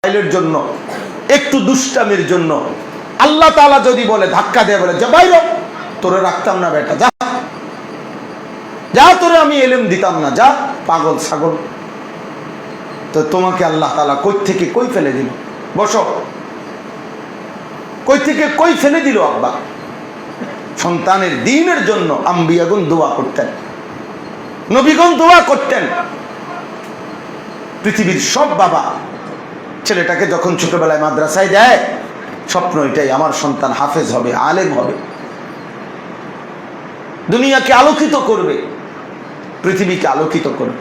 মোবাইলের জন্য, একটু দুষ্টামির জন্য আল্লাহ তাআলা যদি বলে, ধাক্কা দিয়ে বলে, যা বাইরে, তোরে রাখতাম না বেটা, যা যা, তোরে আমি এলেম দিতাম না, যা পাগল ছাগল। তো তোমাকে আল্লাহ তাআলা কই থেকে কই ফেলে দিল? বসো, কই থেকে কই ফেলে দিল? আব্বা সন্তানের দ্বীনের জন্য আম্বিয়াগণ দোয়া করতেন, নবীগণ দোয়া করতেন। পৃথিবীর সব বাবা ছেলেটাকে যখন ছোটবেলায় মাদ্রাসায় দেয়, স্বপ্ন এটাই, আমার সন্তান হাফেজ হবে, আলেম হবে, দুনিয়াকে আলোকিত করবে, পৃথিবীকে আলোকিত করবে।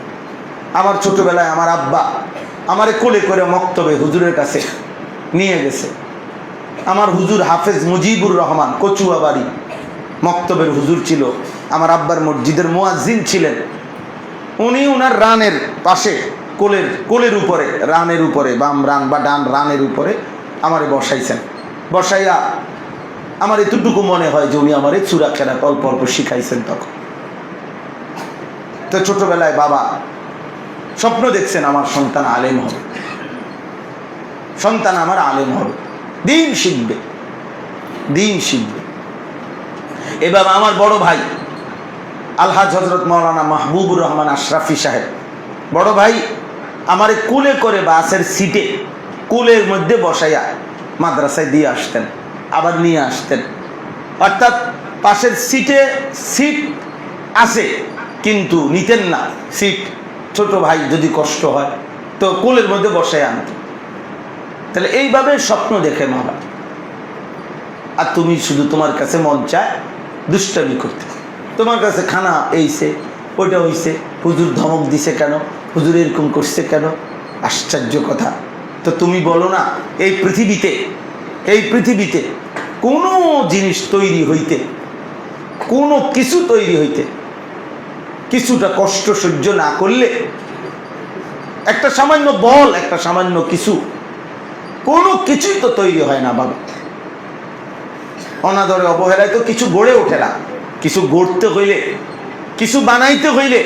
আমার ছোটবেলায় আমার আব্বা আমারে কোলে করে মক্তবে হুজুরের কাছে নিয়ে গেছে। আমার হুজুর হাফেজ মুজিবুর রহমান, কচুয়াবাড়ি মক্তবের হুজুর ছিল। আমার আব্বার মসজিদের মুয়াজ্জিন ছিলেন। উনি উনার রানের পাশে কোলের উপরে, রানের উপরে, বাম রান বা ডান রানের উপরে আমারে বসাইছেন। বসাইয়া আমার এতটুকু মনে হয় যে উনি আমারে চূড়া খেলা অল্প অল্প শিখাইছেন তখন। তো ছোটবেলায় বাবা স্বপ্ন দেখছেন আমার সন্তান আলেম হবে, সন্তান আমার আলেম হবে, দিন শিখবে, দিন শিখবে। এবার আমার বড় ভাই আলহাজ হযরত মাওলানা মাহবুবুর রহমান আশরাফি সাহেব, বড় ভাই আমারে কুলে করে বাসের সিটে কুলের মধ্যে বসাইয়া মাদ্রাসায় দিয়ে আসতেন, আবার নিয়ে আসতেন। অর্থাৎ পাশের সিটে সিট আছে কিন্তু নিতেন না সিট, ছোট ভাই যদি কষ্ট হয় তো কোলের মধ্যে বসায় আনত। তাহলে এইভাবে স্বপ্ন দেখে মা বাবা, আর তুমি শুধু তোমার কাছে মন চায় দুষ্টামি করতে, তোমার কাছে খানা এইছে, ওইটা হইছে, হুজুর ধমক দিছে কেন, হুজুর এরকম করছে কেন, আশ্চর্য কথা। তো তুমি বলো না, এই পৃথিবীতে কোনো জিনিস তৈরি হইতে, কোনো কিছু তৈরি হইতে কিছুটা কষ্ট সহ্য না করলে, একটা সামান্য বল, একটা সামান্য কিছু, কোনো কিছুই তো তৈরি হয় না বাবা। অনাদরে অবহেলায় তো কিছু গড়ে ওঠে না। কিছু গড়তে হইলে, কিছু বানাইতে হইলে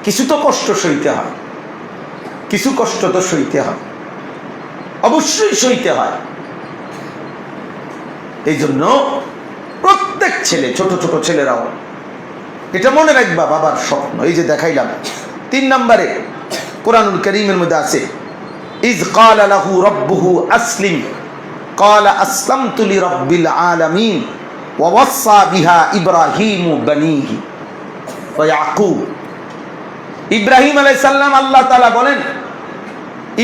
কিছু তো কষ্ট সইতে হয়, কিছু কষ্ট তো সইতে হয়, অবশ্যই সইতে হয়। এই জন্য প্রত্যেক ছেলে, ছোট ছোট ছেলেরাও এটা মনে রাখবা, বাবার স্বপ্ন। এই যে দেখাইলাম 3 নম্বরে কোরআনুল কারীমের মধ্যে আছে, ইয ক্বালা লাহু রাব্বুহু আসলিম ক্বালা আসলামতু লিরাব্বিল আলামিন ওয়া ওয়াসসা বিহা ইব্রাহিমু বানিহি ওয়া ইয়াকুব। ইব্রাহিম আলাইহিস সালাম, আল্লাহ তাআলা বলেন,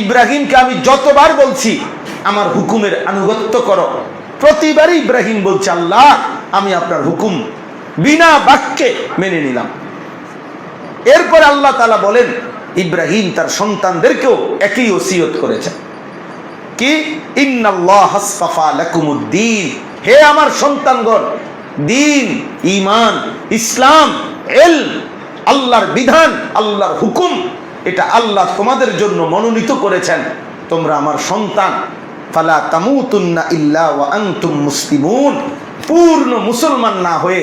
ইব্রাহিমকে আমি যতবার বলছি আমার হুকুমের আনুগত্য করো, প্রতিবারই ইব্রাহিম বলছে, আল্লাহ আমি আপনার হুকুম বিনা বাক্যে মেনে নিলাম। এরপর আল্লাহ তাআলা বলেন, ইব্রাহিম তার সন্তানদেরকেও একই ওসিয়ত করেছেন, কি ইন্নাল্লাহা আসতাফা লাকুমুদ্দীন, হে আমার সন্তানগণ, দ্বীন, ঈমান, ইসলাম, ইলম, আল্লাহর বিধান, আল্লাহর হুকুম, এটা আল্লাহ তোমাদের জন্য মনোনীত করেছেন, তোমরা আমার সন্তান। ফালা তামুতুন্না ইল্লা ওয়া আনতুম মুসলিমুন, পূর্ণ মুসলমান না হয়ে,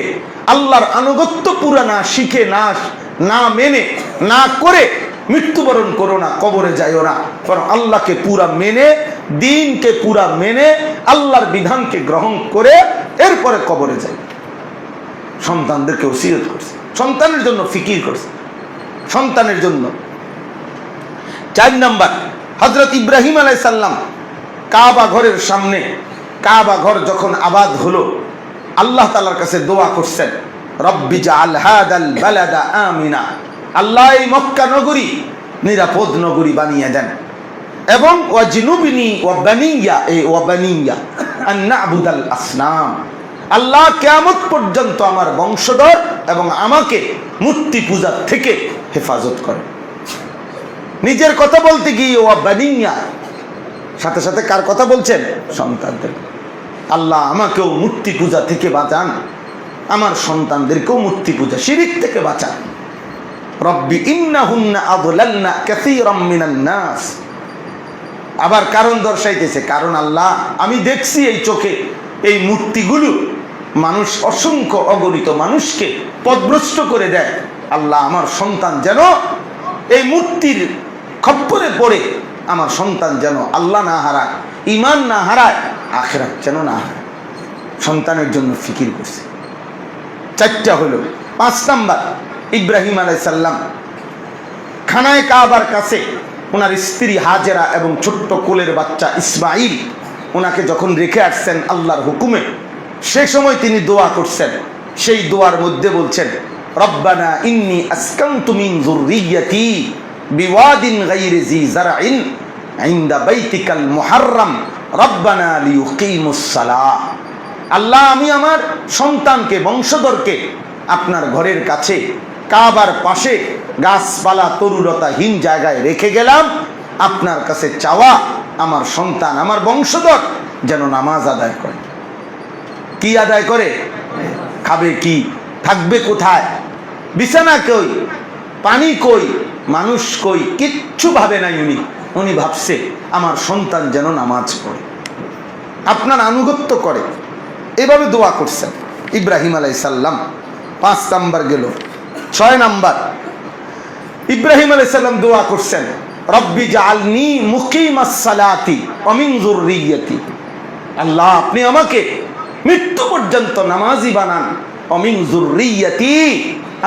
আল্লাহর আনুগত্য পুরা না শিখে, না মেনে, না করে মৃত্যুবরণ করো না, কবরে যাইও না, কারণ আল্লাহকে পুরা মেনে, দ্বীনকে পুরা মেনে, আল্লাহর বিধানকে গ্রহণ করে এরপরে কবরে যাই। সন্তানদেরকে ওসিয়ত করছে, সন্তানের জন্য ফিকির করছে, সন্তানের জন্য। 4 নাম্বার, হযরত ইব্রাহিম আলাইহিস সালাম কাবা ঘরের সামনে, কাবা ঘর যখন আবাদ হলো, আল্লাহ তাআলার কাছে দোয়া করছেন, রব্বি জাআল হাদাল বালাদা আমিনা, আল্লাহ এই মক্কা নগরী নিরাপদ নগরী বানিয়ে দেন, এবং ওয়াজনুবনি ওয়া বানিয়া আন না'বুদাল আসনাম, আল্লাহ কিয়ামত পর্যন্ত আমার বংশধর এবং আমাকে মূর্তি পূজা থেকে হেফাজত করেন। নিজের কথা বলতে গিয়ে ওয়া বানিয়া, সাথে সাথে কার কথা বলছেন? সন্তানদের। আল্লাহ আমাকেও মূর্তি পূজা থেকে বাঁচান, আমার সন্তানদেরকেও মূর্তি পূজা, শিরিক থেকে বাঁচান। রব্বি ইন্নাহুন্না আদলালনা কাসীরাম মিনান নাস। আবার কারণ দর্শাইতেছে, কারণ আল্লাহ আমি দেখছি এই চোখে এই মূর্তিগুলো মানুষ, অসংখ্য অগণিত মানুষকে পথভ্রষ্ট করে দেয়। আল্লাহ আমার সন্তান যেন এই মূর্তির খপ্পরে পড়ে আমার সন্তান যেন আল্লাহ না হারায়, ঈমান না হারায়, আখিরাত যেন না হারায়। সন্তানের জন্য ফিকির করছে। 4টা হলো। 5 নাম্বার, ইব্রাহিম আলাইহিস সালাম খানায়ে কাবার কাছে ওনার স্ত্রী হাজেরা এবং ছোট্ট কোলের বাচ্চা ইসমাইল ওনাকে যখন রেখে আসছেন আল্লাহর হুকুমে, সে সময় তিনি দোয়া করছেন। সেই দোয়ার মধ্যে বলছেন, রব্বানা ইন্নী আসকানতু মিন যুররিয়্যাতি বিওয়াদিন গায়রি জি যারইন ইনদা বাইতিকাল মুহাররাম রব্বানা লিয়ুকিমুস সালাহ। আল্লাহ, আমি আমার সন্তানকে, বংশধরকে আপনার ঘরের কাছে কাবার পাশে গাছপালা তরুলতাহীন জায়গায় রেখে গেলাম। আপনার কাছে চাওয়া, আমার সন্তান, আমার বংশধর যেন নামাজ আদায় করে। কি আদায় করে? খাবে কি, থাকবে কোথায়, বিছানা কই, পানি কই, মানুষ কই, কিচ্ছু ভাবে নাই উনি ভাবছে আমার সন্তান যেন নামাজ পড়ে, আপনার আনুগত্য করে। এভাবে দোয়া করছেন ইব্রাহিম আলাইহিস সালাম। 5 নাম্বার গেল। 6 নাম্বার, ইব্রাহিম আলাইহিস সালাম দোয়া করছেন, রব্বি জাআলনি মুকিমাস সালাতি ওয়া মিন যুররিয়্যাতি। আল্লাহ, আপনি আমাকে মৃত্যু পর্যন্ত নামাজি বানান, ওয়া মিন যুররিয়্যাতি,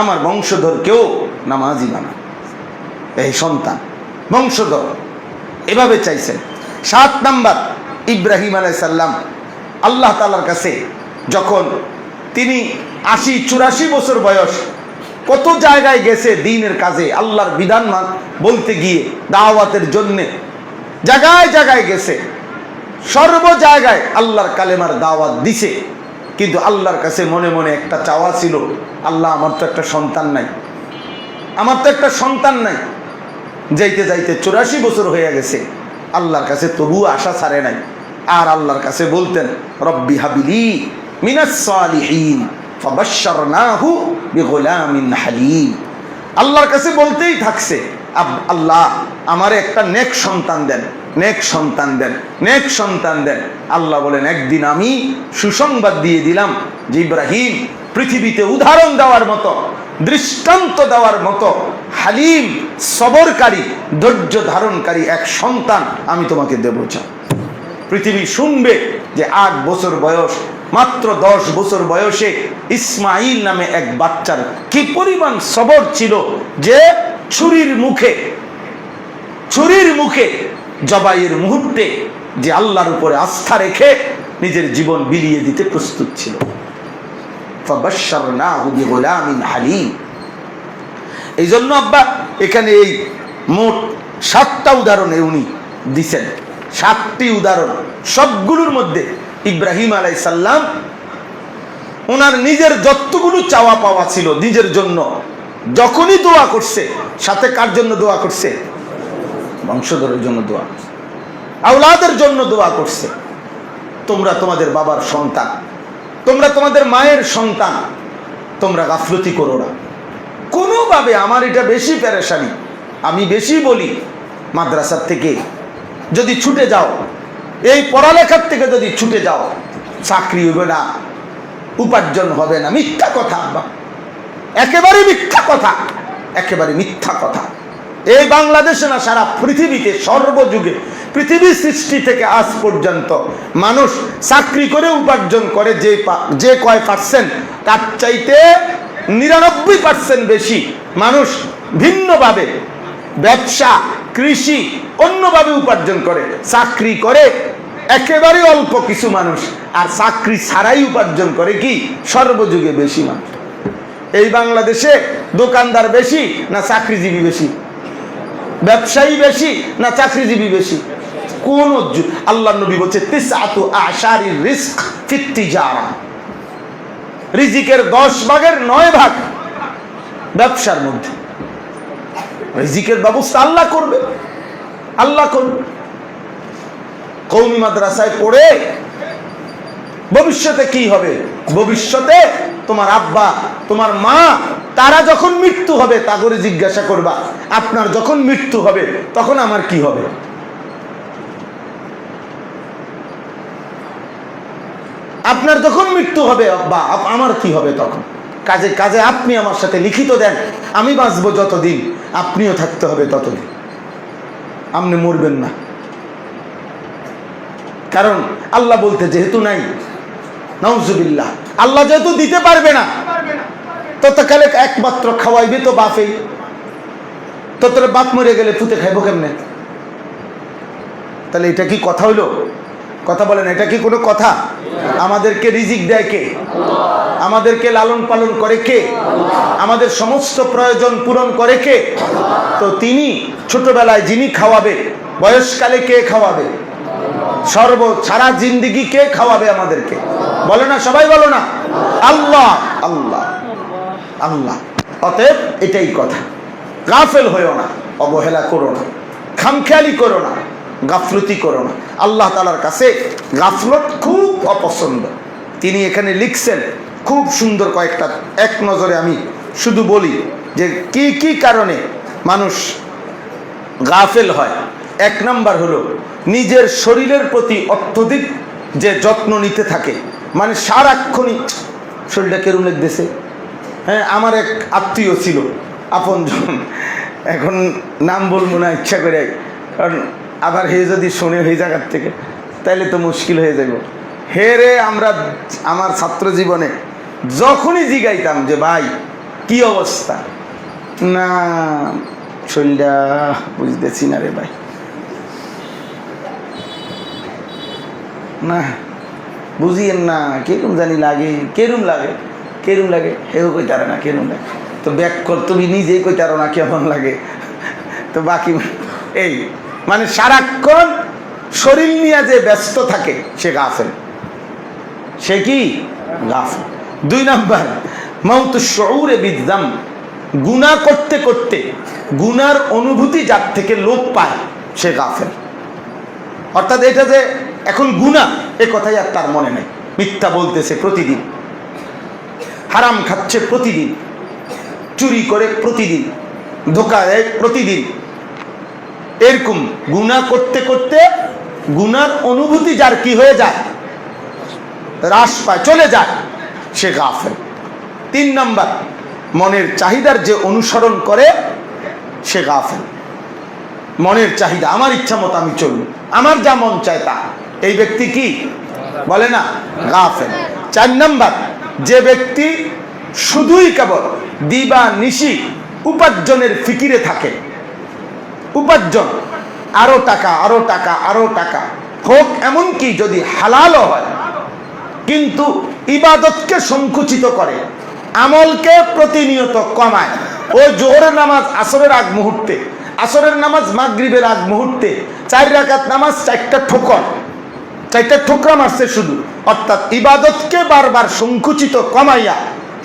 আমার বংশধরকেও নামাজি বানান। এই সন্তান, বংশধর এভাবে চাইছেন। 7 নাম্বার, ইব্রাহিম আলাইহিস সালাম আল্লাহ তাআলার কাছে যখন তিনি 80-84 বছর বয়স, কত জায়গায় গেছে দ্বীনের কাজে, আল্লাহর বিধান বলতে গিয়ে, দাওয়াতের জন্য জায়গায় জায়গায় গেছে, সর্ব জায়গায় আল্লাহর কালেমার দাওয়াত দিছে। কিন্তু আল্লাহর কাছে মনে মনে একটা চাওয়া ছিল, আল্লাহ, আমার তো একটা সন্তান নাই, আমার তো একটা সন্তান নাই। যাইতে যাইতে 84 বছর হয়ে গেছে, আল্লাহর কাছে তবুও আশা ছাড়ে নাই। আর আল্লাহর কাছে বলতেন, রব্বি হাবিলি মিনাস সালিহিন ফাবাশশারনাহু বিগুলামিন হালিম। আল্লাহর কাছে বলতেই থাকছে, আল্লাহ, আমারে একটা নেক সন্তান দেন, নেক সন্তান দেন, নেক সন্তান দেন। আল্লাহ বলেন, একদিন আমি সুসংবাদ দিয়ে দিলাম যে ইব্রাহিম, পৃথিবীতে উদাহরণ দেওয়ার মতো, দৃষ্টান্ত দেওয়ার মতো হালিম, সবরকারী, ধৈর্য ধারণকারী এক সন্তান আমি তোমাকে দেব। চাও পৃথিবী শুনবে যে 8 বছর বয়স, মাত্র 10 বছর বয়সে ইসমাইল নামে এক বাচ্চার কি পরিমাণ সবর ছিল, যে ছুরির মুখে জবাইয়ের মুহূর্তে যে আল্লাহর উপরে আস্থা রেখে নিজের জীবন বিলিয়ে দিতে প্রস্তুত ছিল। ফাবাশশারনাহু বিগুলামিন হালিম। এই জন্য আব্বা এখানে এই মোট 7টা উদাহরণে উনি দিছেন। 7টি উদাহরণ, সবগুলোর মধ্যে ইব্রাহিম আলাইহিস সালাম ওনার নিজের যতগুলো চাওয়া পাওয়া ছিল নিজের জন্য, যখনই দোয়া করছে, সাথে কার জন্য দোয়া করছে? বংশধরের জন্য দোয়া করছে, আওলাদের জন্য দোয়া করছে। তোমরা তোমাদের বাবার সন্তান, তোমরা তোমাদের মায়ের সন্তান, তোমরা গাফলতি করো না কোনোভাবে। আমার এটা বেশি পেরেশানি, আমি বেশি বলি, মাদ্রাসার থেকে যদি ছুটে যাও, এই পড়ালেখার থেকে যদি ছুটে যাও, চাকরি হবে না, উপার্জন হবে না। মিথ্যা কথা আব্বা, একেবারে মিথ্যা কথা, একেবারে মিথ্যা কথা। এই বাংলাদেশে না, সারা পৃথিবীতে সর্বযুগে, পৃথিবীর সৃষ্টি থেকে আজ পর্যন্ত মানুষ চাকরি করে উপার্জন করে যে কয় পার্সেন্ট, তার চাইতে 99% বেশি মানুষ ভিন্নভাবে, ব্যবসা, কৃষি, অন্যভাবে উপার্জন করে। চাকরি করে একেবারে অল্প কিছু মানুষ, আর চাকরি ছাড়াই উপার্জন করে কি সর্বযুগে বেশি মানুষ। এই বাংলাদেশে দোকানদার বেশি না চাকরিজীবী বেশি? ব্যবসায়ী বেশি না চাকরিজীবী বেশি? কোন আল্লাহ নবী বলছে, তিসআতু আশারির রিজক ফিত তিজারা, রিজিকের 10 ভাগের 9 ভাগ ব্যবসার মধ্যে। রিজিকের ব্যবস্থা আল্লাহ করবে, আল্লাহ করবে। কওমি মাদ্রাসায় পড়ে ভবিষ্যতে কি হবে? ভবিষ্যতে তোমার আব্বা, তোমার মা, তারা যখন মৃত্যু হবে তা করে জিজ্ঞাসা করবা, আপনার যখন মৃত্যু হবে তখন আমার কি হবে? আপনার যখন মৃত্যু হবে আব্বা, আমার কি হবে তখন? কাজে কাজে আপনি আমার সাথে লিখিত দেন, আমি বাঁচবো যতদিন, আপনিও থাকতে হবে ততদিন। আপনি মরবেন না, কারণ আল্লাহ বলতে যেহেতু নাই, নাউজুবিল্লাহ, আল্লাহ যেহেতু দিতে পারবে না, ততকালে একমাত্র খাওয়াইবে তো বাপেই। তো তোর বাপ মরে গেলে পুঁতে খাইবো কেমনে? তাহলে এটা কি কথা হইলো? কথা বলেন, এটা কি কোনো কথা? আমাদেরকে রিজিক দেয় কে? আমাদেরকে লালন পালন করে কে? আমাদের সমস্ত প্রয়োজন পূরণ করে কে? তো তিনি ছোটবেলায় যিনি খাওয়াবে, বয়সকালে কে খাওয়াবে, সারা জিন্দিগি কে খাওয়াবে আমাদেরকে? বলো না, সবাই বলো না, আল্লাহ আল্লাহ আল্লাহ। অতএব এটাই কথা, গাফেল হইও না, অবহেলা করো না, খামখেয়ালি করো না, গাফলতি করো না। আল্লাহ তাআলার কাছে গাফলত খুব অপছন্দ। তিনি এখানে লিখছেন খুব সুন্দর কয়েকটা, এক নজরে আমি শুধু বলি যে কি কি কারণে মানুষ গাফেল হয়। এক নাম্বার হলো নিজের শরীরের প্রতি অত্যধিক যে যত্ন নিতে থাকে, মানে সারাক্ষণই শরীরটা কেরম লাগতেছে। হ্যাঁ, আমার এক আত্মীয় ছিল, আপনজন, এখন নাম বলবো না ইচ্ছা করে, কারণ আবার হে যদি শোনে ওই জায়গার থেকে তাইলে তো মুশকিল হয়ে যাব। হে রে, আমরা আমার ছাত্র জীবনে যখনই জিগাইতাম যে ভাই কি অবস্থা, না শরীরটা বুঝতেছি না রে ভাই, না বুঝিয়েন না, কেরম জানি লাগে, কেরম লাগে, কেরম লাগে, হেও কইতারে না কেরম লাগে। তো ব্যাক কর, তুমি নিজেই কইতারো না কেমন লাগে। তো বাকি এই মানে সারাক্ষণ শরীর নিয়ে যে ব্যস্ত থাকে সে গাফেল, সে কি গাফেল। দুই নাম্বার, মাউতু শুউরে বিদ্যাম, গুনাহ করতে করতে গুনার অনুভূতি যার থেকে লোপ পায় সে গাফেল। অর্থাৎ এটা যে এখন গুনাহ, এ কথাই আর তার মনে নেই। মিথ্যা বলতেছে প্রতিদিন, হারাম খাচ্ছে প্রতিদিন, চুরি করে প্রতিদিন, ধোঁকা দেয় প্রতিদিন, এরকম গুনাহ করতে করতে গুনার অনুভূতি যার কি হয়ে যায়, হ্রাস পায়, চলে যায়, সে গাফেল। তিন নাম্বার, মনের চাহিদার যে অনুসরণ করে সে গাফেল। মনের চাহিদা, আমার ইচ্ছা মতো আমি চলব, আমার যা মন চায় তা, এই ব্যক্তি কি বলে না, গাফেল। চার নাম্বার, যে ব্যক্তি শুধুই কেবল দিবা নিশি উপার্জনের ফিকিরে থাকে, উপার্জন, আরো টাকা, আরো টাকা, আরো টাকা হোক, এমনকি যদি হালালও হয়, কিন্তু ইবাদতকে সংকুচিত করে, আমলকে প্রতিনিয়ত কমায়। ওই জোহরের নামাজ আসরের আগ মুহূর্তে, আসরের নামাজ মাগরিবের আগ মুহূর্তে, 4 রাকাত নামাজ 4টা ঠোকর, 4টা ঠোকরা মারছে শুধু। অর্থাৎ ইবাদতকে বারবার সংকুচিত কমাইয়া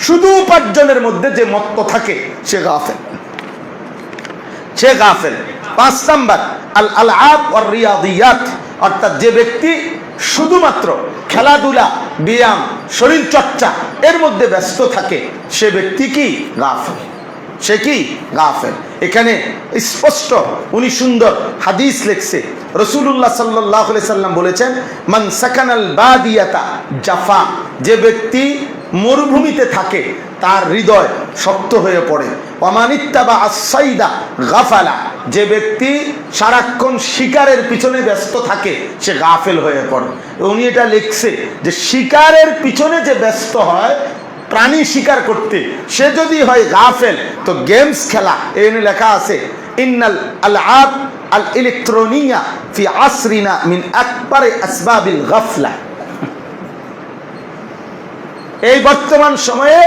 শুধু উপার্জনের মধ্যে যে মত্ত থাকে সে গাফেল, সে গাফেল। 5 নাম্বার, আল আলআব ওয়ার রিয়াদিয়াত, অর্থাৎ যে ব্যক্তি শুধুমাত্র খেলাধুলা, ব্যায়াম, শরীর চর্চা এর মধ্যে ব্যস্ত থাকে সে ব্যক্তি কি গাফেল, সে কি গাফেল। এখানে স্পষ্ট উনি সুন্দর হাদিস লিখছে, রাসূলুল্লাহ সাল্লাল্লাহু আলাইহি সাল্লাম বলেছেন, মান সাকানাল বাদিয়াতা জাফা, যে ব্যক্তি মরুভূমিতে থাকে তার হৃদয় শক্ত হয়ে পড়ে। ওয়ামানিত্তাবা আস-সাইদা গাফালা, যে ব্যক্তি সারাক্ষণ শিকারের পিছনে ব্যস্ত থাকে সে গাফেল হয়ে পড়ে। উনি এটা লিখছে যে শিকারের পিছনে যে ব্যস্ত হয়, প্রাণী শিকার করতে, সে যদি হয় গাফেল, তো গেমস খেলা, এখানে লেখা আছে ইন্নাল আলআব আল ইলেকট্রনিয়া ফি আসরিনা মিন আকবারি আসবাবিল গাফলা। এই বর্তমান সময়ে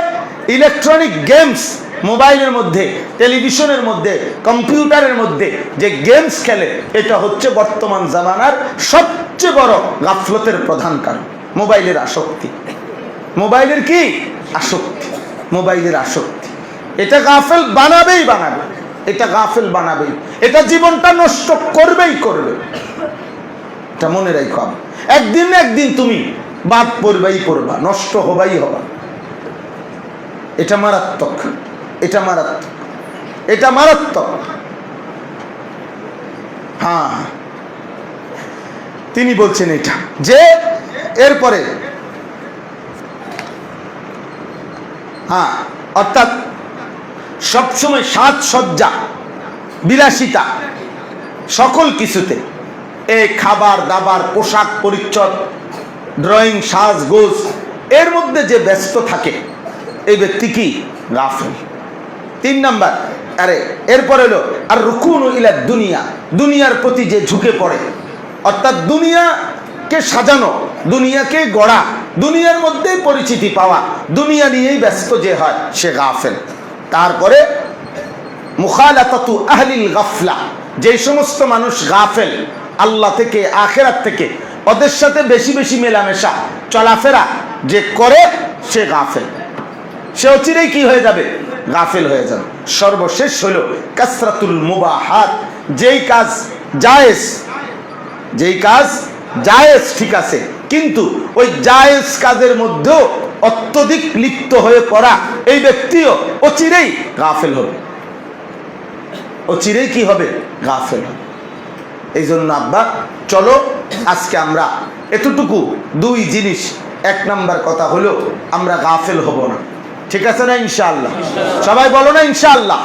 ইলেকট্রনিক গেমস, মোবাইলের মধ্যে, টেলিভিশনের মধ্যে, কম্পিউটারের মধ্যে যে গেমস খেলে, এটা হচ্ছে বর্তমান জামানার সবচেয়ে বড় গাফলতের প্রধান কারণ। মোবাইলের আসক্তি, মোবাইলের কি আসক্তি, মোবাইলের আসক্তি, এটা গাফেল বানাবেই বানাবে, এটা গাফেল বানাবেই, এটা জীবনটা নষ্ট করবেই করবে। এটা মনে রাখো, একদিন না একদিন তুমি বাদ পড়বাই পড়বা, নষ্ট হবাই হবা। এটা মারাত্মক, এটা মারাত্মক, এটা মারাত্মক। হ্যাঁ, তিনি বলছেন এটা, যে এরপরে হ্যাঁ, অর্থাৎ সবসময় সাজসজ্জা, বিলাসিতা, সকল কিছুতে, এই খাবার দাবার, পোশাক পরিচ্ছদ, ড্রয়িং, সাজগোজ, এর মধ্যে যে ব্যস্ত থাকে এই ব্যক্তি কি? গাফেল। 3 নাম্বার, এরপর হলো আর রুকুন ইলা দুনিয়া, দুনিয়ার প্রতি যে ঝুঁকে পড়ে, অর্থাৎ দুনিয়াকে সাজানো, দুনিয়াকে গড়া, দুনিয়ার মধ্যেই পরিচিতি পাওয়া, দুনিয়া নিয়েই ব্যস্ত যে হয় সে গাফেল। তারপরে মুখালাতাতু আহলিল গাফলা, যে সমস্ত মানুষ গাফেল আল্লাহ থেকে, আখিরাত থেকে, ওদের সাথে বেশি বেশি মেলামেশা চলাফেরা যে করে সে গাফেল, সে অচিরেই কি হয়ে যাবে? গাফেল হয়ে যাবে। সর্বশেষ হলো কাসরাতুল মুবাহাত, যেই কাজ জায়েজ, যেই কাজ জায়েজ ঠিক আছে, কিন্তু ওই জায়েজ কাজের মধ্যেও অত্যধিক লিপ্ত হয়ে পড়া, এই ব্যক্তিও অচিরেই গাফেল হবে, অচিরেই কি হবে? গাফেল হবে। এই জন্য আব্বা চলো আজকে আমরা এতটুকু 2 জিনিস। 1 নাম্বার কথা হলো আমরা গাফেল হব না, ঠিক আছে না? ইনশাআল্লাহ সবাই বলো না ইনশাআল্লাহ?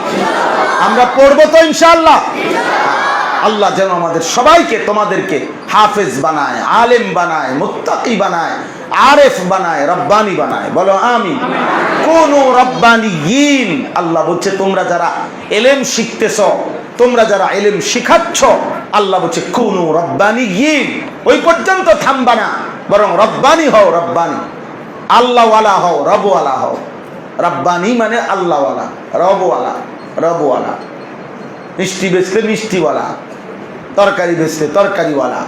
আমরা পড়বো তো ইনশাআল্লাহ? আল্লাহ যেন আমাদের সবাইকে, তোমাদেরকে হাফেজ বানায়, আলেম বানায়, মুত্তাকি বানায়, আরেফ বানায়, রব্বানি বানায়। বলো আমিন। কোনু রব্বানিয়িন, আল্লাহ বলছে তোমরা যারা ইলম শিখতেছ, তোমরা যারা ইলম শিখাচ্ছ, আল্লাহ বলছে কোনু রব্বানিয়িন, ওই পর্যন্ত থামবা না, বরং রব্বানি হও, রব্বানি, আল্লাহওয়ালা হও, রবওয়ালা হও। রব্বানি মানে আল্লাহওয়ালা, রবওয়ালা, রবওয়ালা। মিষ্টি বেচলে মিষ্টিওয়ালা, তরকারি বেচলে তরকারিওয়ালা,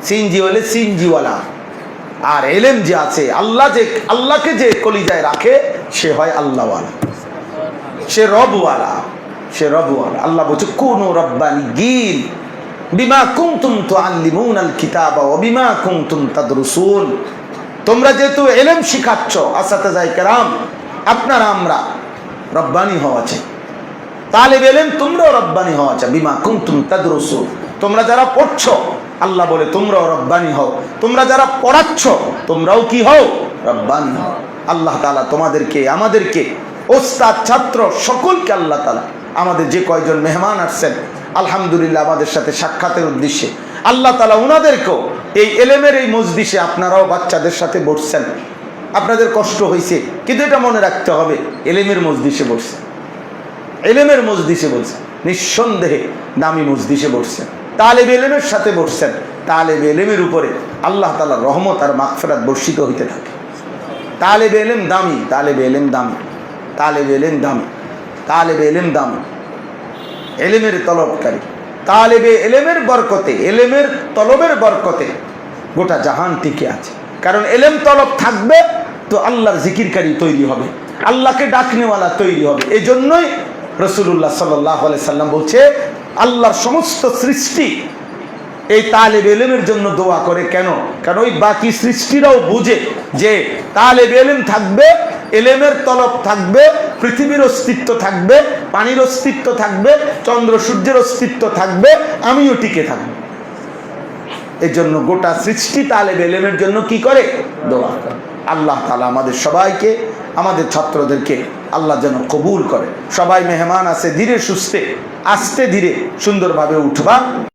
সিনজি হলে সিনজিওয়ালা। আর এলেম যে আছে, আল্লাহ যে, আল্লাহকে যে কলিজায় রাখে সে হয় আল্লাহওয়ালা, সে রবওয়ালা, সে রবওয়ালা। আল্লাহ বলছে কুনু রব্বানিয়িন বিমা কুনতুম তুআল্লিমুনাল কিতাবা ওয়া বিমা কুনতুম তাদরুসুন। তোমরা যেহেতু ইলম শিখাচ্ছ, আসাতিজায়ে কেরাম, আপনারা আমরা রব্বানি হওয়া চাই, তালেব ইলম তোমরাও রব্বানি হওয়া চাই। বিমা কুনতুম তাদরুসুন, তোমরা যারা পড়ছো, আল্লাহ বলে তোমরাও রব্বানি হও, তোমরা যারা পড়াচ্ছ তোমরাও কি হও? রব্বানি হও। আল্লাহ তাআলা তোমাদেরকে, আমাদেরকে, ওস্তাদ, ছাত্র সকলকে আল্লাহ তাআলা, আমাদের যে কয়জন মেহমান আসছেন আলহামদুলিল্লাহ আমাদের সাথে সাক্ষাতের উদ্দেশ্যে, আল্লাহ তাআলা ওনাদেরকেও এই এলেমের এই মজলিসে, আপনারাও বাচ্চাদের সাথে বসছেন, আপনাদের কষ্ট হয়েছে, কিন্তু এটা মনে রাখতে হবে এলেমের মজলিসে বসছেন, এলেমের মজলিসে বলছেন, নিঃসন্দেহে দামি মজলিসে বসছেন, তালেব এলেমের সাথে বসছেন, তালেব এলেমের উপরে আল্লাহ তাআলার রহমত আর মাগফিরাত বর্ষিত হইতে থাকে। তালেব এলেম দামি, তালেব এলেম দামি, তালেব এলেম দামি, তালেব এলেম দামি, এলেমের তলবকারী, তালেবে এলেমের বরকতে, এলেমের তলবের বরকতে গোটা জাহান টিকে আছে। কারণ এলেম তলব থাকবে তো আল্লাহর জিকিরকারী তৈরি হবে, আল্লাহকে ডাকনেওয়ালা তৈরি হবে। এই জন্যই রাসূলুল্লাহ সাল্লাল্লাহু আলাইহি সাল্লাম বলছে আল্লাহর সমস্ত সৃষ্টি এই তালেব ইলমের জন্য দোয়া করে। কেন? কারণ ওই বাকি সৃষ্টিরাও বুঝে যে তালেব ইলম থাকবে, ইলমের তলব থাকবে, পৃথিবীর অস্তিত্ব থাকবে, পানির অস্তিত্ব থাকবে, চন্দ্র সূর্যের অস্তিত্ব থাকবে, আমিও টিকে থাকবো। এই জন্য গোটা সৃষ্টি তালেব ইলমের জন্য কি করে? দোয়া করে। আল্লাহ তাআলা আমাদের সবাইকে, আমাদের ছাত্রদেরকে আল্লাহ যেন কবুল করে। সবাই মেহমান আছে, ধীরে সুস্থে, আস্তে ধীরে সুন্দরভাবে উঠবা।